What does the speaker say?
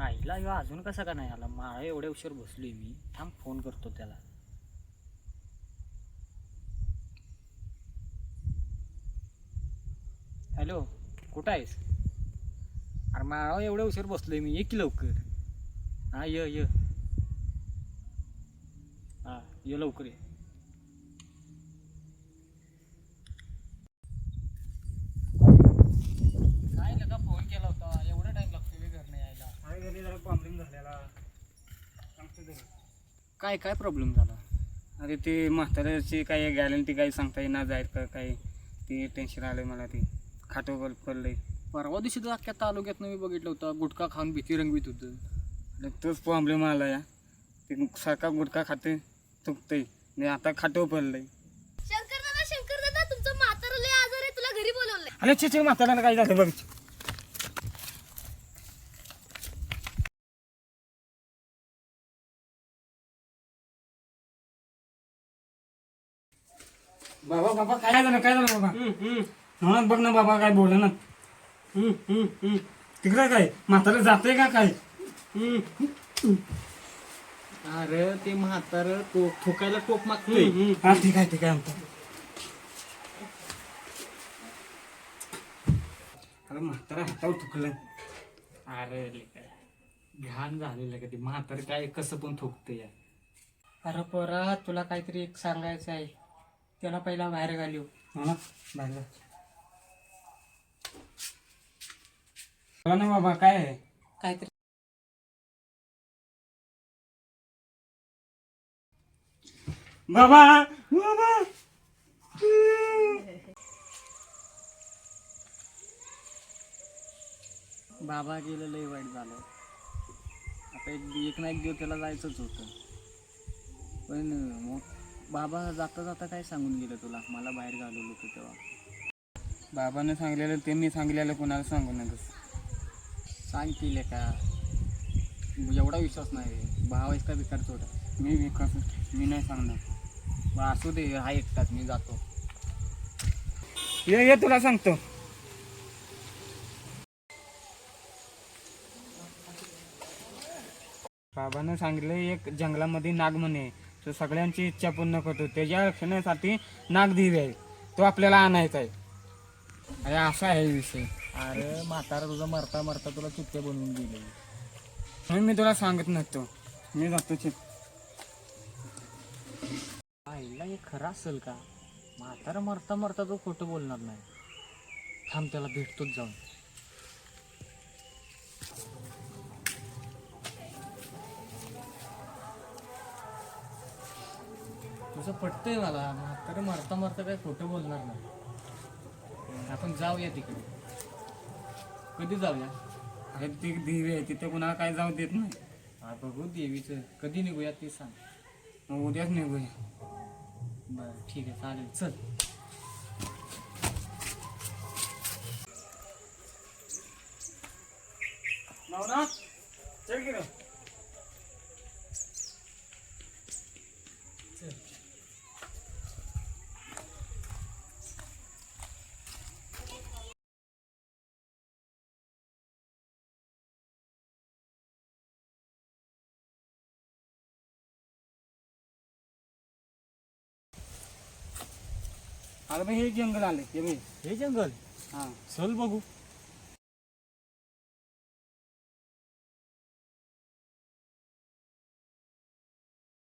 आईला ह्यो अजून कसा का नाही आला? माळा एवढ्या उशीर बसलोय मी. थांब फोन करतो त्याला. हॅलो, कुठं आहेस? अरे माळा एवढ्या उशीर बसलोय मी, ये की लवकर. हा ये. हा ये लवकर ये. काय लगा फोन केला होता, एवढा टाइम लागतो घर नाही यायला? अरे घरी जरा प्रॉब्लेम झालेला सांगतो तुला. काय प्रॉब्लेम झाला? अरे ते म्हाताऱ्याची काही गॅरंटी काही सांगता येणार जाईल का काही, ते टेन्शन आलंय मला. ते खाटोवर पडलंय. परवा दिवशी तर अख्ख्या तालुक्यात मी बघितलं होतं, गुटखा खाऊन भीती रंगवीत होतं. आणि तोच प्रॉब्लेम आला या. ते सारखा गुटखा खाते चुकतंय आणि आता खाटो पडलंय. शंकर दादा तुमचं म्हातारं लय आजार आहे, तुला घरी बोलवलंय. अरे छे म्हाताऱ्याला काय झालं बघ. बाबा काय झालं बाबा? म्हणून बघ ना बाबा, काय बोल ना. तिकडे काय म्हातारं जाते का काय? अरे ते म्हातारं ठोकायला टोप मागतोय. हा ठीक आहे म्हणतो. अरे म्हातारा हातावर थुकलं. अरे घाण झालेलं का ते म्हातारं, काय कसं पण थोकतं या. अरे पोरा, तुला काहीतरी एक सांगायचं आहे. त्याला पहिला बाहेर घालव. ना बाहेर बोला ना बाबा, काय आहे? काहीतरी बाबा बाबा गेलं, लय वाईट झालं. आता एक ना एक दिवस त्याला जायचंच होतं, पण मग बाबा जाता जाता काय सांगून गेलं तुला? मला बाहेर घालवलं होतं तेव्हा. बाबाने सांगलेलं ते मी सांगलेलं कोणाला सांगू नका. सांग केले का? एवढा विश्वास नाही. भाव आहेस का भिकार थोडा? मी विकास, मी नाही सांगणार. मग असू दे, हा एकटाच, मी जातो. ये तुला सांगतो. बाबानं सांगितलं एक जंगलामध्ये नाग म्हणे, तो सगळ्यांची इच्छा पूर्ण करतो. त्याच्या रक्षणासाठी नागदेवी आहे, तो आपल्याला आणायचा आहे. अरे असा आहे विषय. अरे म्हातारा तुझा मरता मरता तुला चित्ते बनवून दिले. म्हणून मी तुला सांगत नसतो. मी जातो. आईला हे खरं असेल का? म्हातारा मरता मरता तो खोटं बोलणार नाही. थांब, त्याला भेटतोच जाऊन. तुझं पटतंय मला, म्हातारा मरता मरता काही खोटं बोलणार नाही. आपण जाऊया तिकडे. कधी जाऊया? अरे ती देवी आहे, तिथे कुणाला काय जाऊ देत नाही. हा बघू देवीचं. कधी निघूया ते सांग. मग उद्याच निघूया. बरं ठीक आहे, चालेल, चल. नवनाथ, चल की रे. अरे भाई हे जंगल आले, हे हे जंगल? हा चल बघू.